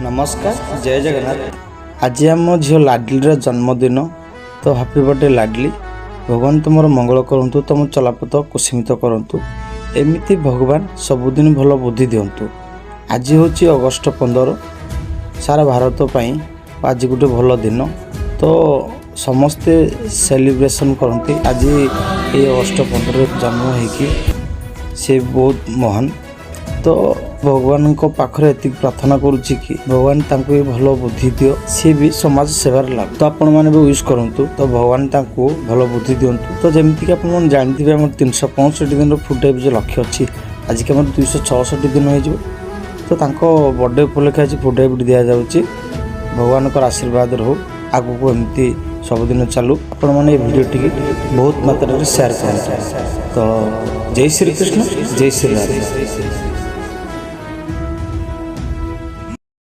नमस्कार जय जगन्नाथ। आज आम झील लाडली जन्मदिन तो हैप्पी बर्थडे लाडली। भगवान तुम मंगल करंतु, तुम चलापथ कुसुमित करंतु, एमिति भगवान सबुदिन भल बुद्धि दिंतु। आज हूँ अगस्ट 15 सारा भारत पाई आज गोटे भल दिन तो समस्ते सेलिब्रेशन करती। आज ये अगस्ट 15 जन्म होगी से बहुत महान। तो भगवान को पाखरे एति प्रार्थना करुच्ची कि भगवान तांको ये भल बुद्धि दियो, सी भी समाज सेवार लाग। तो आपण मैंने भी विश करंतु तो भगवान तांको भल बुद्धि दिंतु। तो जमीक कि आप जानते हैं 365 दिन फुड डाइव जो लक्ष्य अच्छी आज के 266 दिन हो। तो तांको बर्थडे उपलक्षे आज फुड डाइव दि जाऊँगी। भगवान का आशीर्वाद रो आगु को एमती सबुदिन चलू। आपण मैंने भिडियो टी बहुत मात्रा शेयर कर। तो जय श्री कृष्ण, जय श्री राम।